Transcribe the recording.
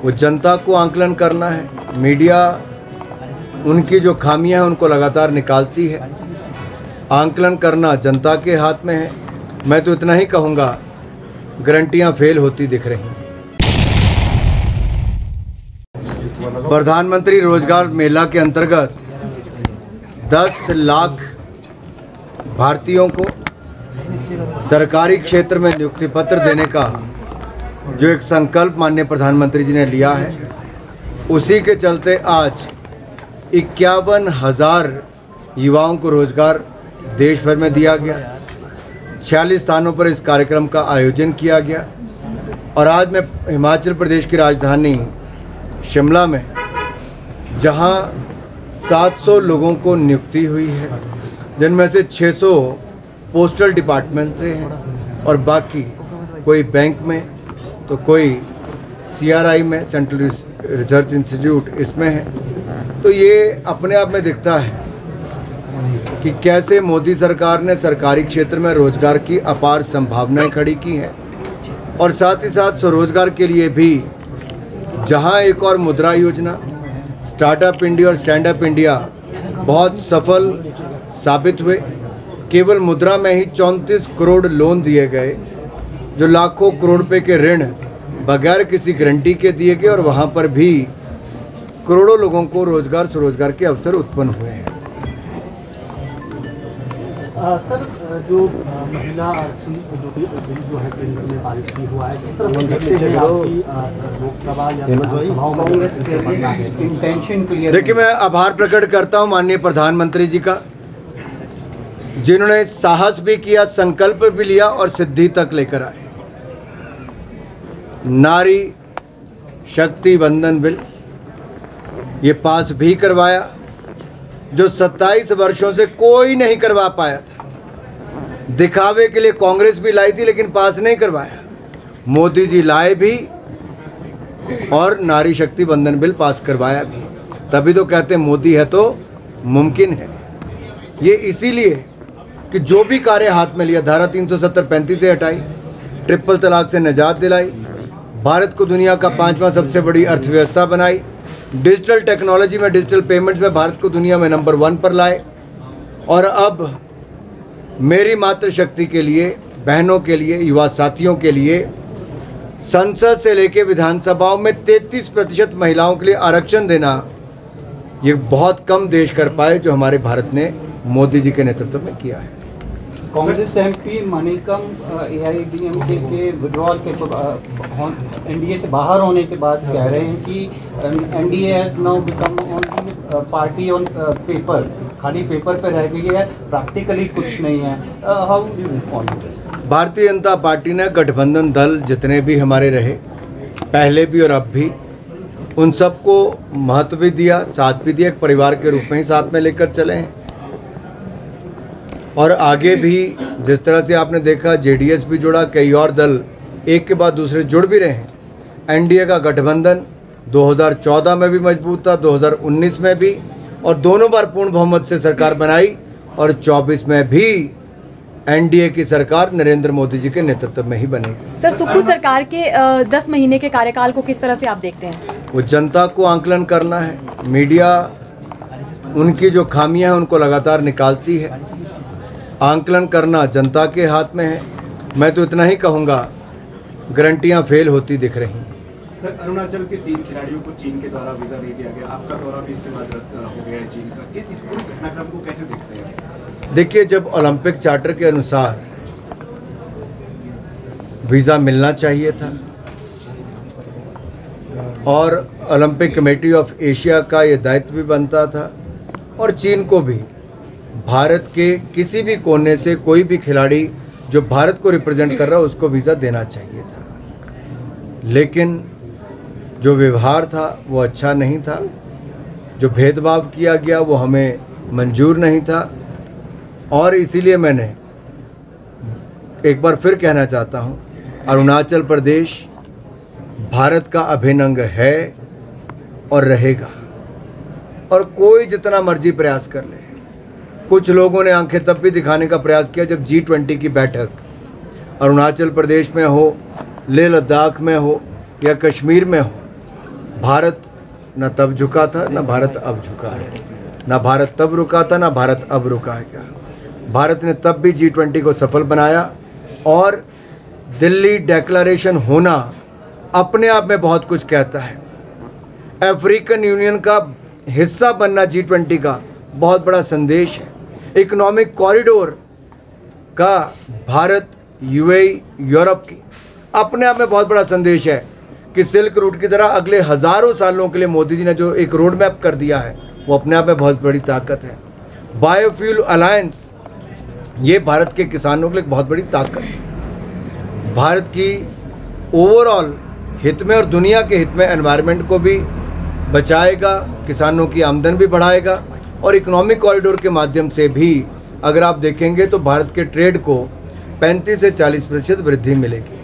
वो जनता को आंकलन करना है। मीडिया उनकी जो खामियां हैं उनको लगातार निकालती है। आंकलन करना जनता के हाथ में है। मैं तो इतना ही कहूँगा, गारंटियां फेल होती दिख रही हैं। प्रधानमंत्री रोजगार मेला के अंतर्गत 10 लाख भारतीयों को सरकारी क्षेत्र में नियुक्ति पत्र देने का जो एक संकल्प माननीय प्रधानमंत्री जी ने लिया है, उसी के चलते आज 51,000 युवाओं को रोजगार देश भर में दिया गया। 46 स्थानों पर इस कार्यक्रम का आयोजन किया गया। और आज मैं हिमाचल प्रदेश की राजधानी शिमला में, जहां 700 लोगों को नियुक्ति हुई है, जिनमें से 600 पोस्टल डिपार्टमेंट से हैं और बाकी कोई बैंक में तो कोई CRI में, सेंट्रल रिसर्च इंस्टीट्यूट, इसमें है। तो ये अपने आप में दिखता है कि कैसे मोदी सरकार ने सरकारी क्षेत्र में रोजगार की अपार संभावनाएं खड़ी की हैं। और साथ ही साथ स्वरोजगार के लिए भी जहां एक और मुद्रा योजना, स्टार्टअप इंडिया और स्टैंड अप इंडिया बहुत सफल साबित हुए। केवल मुद्रा में ही 34 करोड़ लोन दिए गए, जो लाखों करोड़ रुपए के ऋण बगैर किसी गारंटी के दिए गए, और वहां पर भी करोड़ों लोगों को रोजगार स्वरोजगार के अवसर उत्पन्न हुए हैं। सर, जो महिला आरक्षण जो बिल जो है केंद्र में पारित भी हुआ है, किस तरह से देखते हैं आपकी लोकसभा या विधानसभाओं में इंटेंशन क्लियर? देखिए, मैं आभार प्रकट करता हूं माननीय प्रधानमंत्री जी का, जिन्होंने साहस भी किया, संकल्प भी लिया और सिद्धि तक लेकर आए। नारी शक्ति वंदन बिल ये पास भी करवाया, जो 27 वर्षों से कोई नहीं करवा पाया था। दिखावे के लिए कांग्रेस भी लाई थी, लेकिन पास नहीं करवाया। मोदी जी लाए भी और नारी शक्ति वंदन बिल पास करवाया भी। तभी तो कहते हैं मोदी है तो मुमकिन है। ये इसीलिए कि जो भी कार्य हाथ में लिया, धारा 370-35 से हटाई, ट्रिपल तलाक से निजात दिलाई, भारत को दुनिया का 5वां सबसे बड़ी अर्थव्यवस्था बनाई, डिजिटल टेक्नोलॉजी में, डिजिटल पेमेंट्स में भारत को दुनिया में नंबर 1 पर लाए। और अब मेरी मातृशक्ति के लिए, बहनों के लिए, युवा साथियों के लिए संसद से लेकर विधानसभाओं में 33% महिलाओं के लिए आरक्षण देना, ये बहुत कम देश कर पाए, जो हमारे भारत ने मोदी जी के नेतृत्व में किया है। कांग्रेस MP मणिकम AIADMK के विड्रॉल के NDA से बाहर होने के बाद कह रहे हैं कि NDA has now become only party on paper, खाली पेपर पे रह गई है, प्रैक्टिकली कुछ नहीं है। How do you respond to this? Bharatiya Janata party ने गठबंधन दल जितने भी हमारे रहे, पहले भी और अब भी, उन सबको महत्व भी दिया, साथ भी दिया, एक परिवार के रूप में ही साथ में लेकर चले हैं। और आगे भी जिस तरह से आपने देखा, JDS भी जुड़ा, कई और दल एक के बाद दूसरे जुड़ भी रहे हैं। NDA का गठबंधन 2014 में भी मजबूत था, 2019 में भी, और दोनों बार पूर्ण बहुमत से सरकार बनाई, और 24 में भी NDA की सरकार नरेंद्र मोदी जी के नेतृत्व में ही बनेगी। सर, सुक्खू सरकार के 10 महीने के कार्यकाल को किस तरह से आप देखते हैं? वो जनता को आंकलन करना है। मीडिया उनकी जो खामियां हैं उनको लगातार निकालती है। आंकलन करना जनता के हाथ में है। मैं तो इतना ही कहूँगा, गारंटियां फेल होती दिख रही हैं। सर, अरुणाचल के 3 खिलाड़ियों को चीन के द्वारा वीज़ा दे दिया गया, आपका दौरा भी इसके बाद रद्द हो गया है चीन का, कि इस पूरे घटनाक्रम को कैसे देखते हैं? देखिए, जब ओलंपिक चार्टर के अनुसार वीज़ा मिलना चाहिए था और ओलंपिक कमेटी ऑफ एशिया का ये दायित्व भी बनता था, और चीन को भी भारत के किसी भी कोने से कोई भी खिलाड़ी जो भारत को रिप्रेजेंट कर रहा है उसको वीज़ा देना चाहिए था। लेकिन जो व्यवहार था वो अच्छा नहीं था, जो भेदभाव किया गया वो हमें मंजूर नहीं था। और इसीलिए मैंने एक बार फिर कहना चाहता हूँ, अरुणाचल प्रदेश भारत का अभिन्न अंग है और रहेगा, और कोई जितना मर्जी प्रयास कर ले। कुछ लोगों ने आंखें तब भी दिखाने का प्रयास किया जब G20 की बैठक अरुणाचल प्रदेश में हो, लेह लद्दाख में हो या कश्मीर में हो, भारत न तब झुका था, न भारत अब झुका है। न भारत तब रुका था, न भारत अब रुका है। क्या भारत ने तब भी G20 को सफल बनाया, और दिल्ली डिक्लेरेशन होना अपने आप में बहुत कुछ कहता है। अफ्रीकन यूनियन का हिस्सा बनना G20 का बहुत बड़ा संदेश है। इकोनॉमिक कॉरिडोर का भारत, यूएई, यूरोप की अपने आप में बहुत बड़ा संदेश है कि सिल्क रूट की तरह अगले हज़ारों सालों के लिए मोदी जी ने जो एक रोड मैप कर दिया है, वो अपने आप में बहुत बड़ी ताकत है। बायोफ्यूल अलायंस, ये भारत के किसानों के लिए बहुत बड़ी ताकत है। भारत की ओवरऑल हित में और दुनिया के हित में एनवायरनमेंट को भी बचाएगा, किसानों की आमदन भी बढ़ाएगा, और इकोनॉमिक कॉरिडोर के माध्यम से भी अगर आप देखेंगे तो भारत के ट्रेड को 35 से 40% वृद्धि मिलेगी।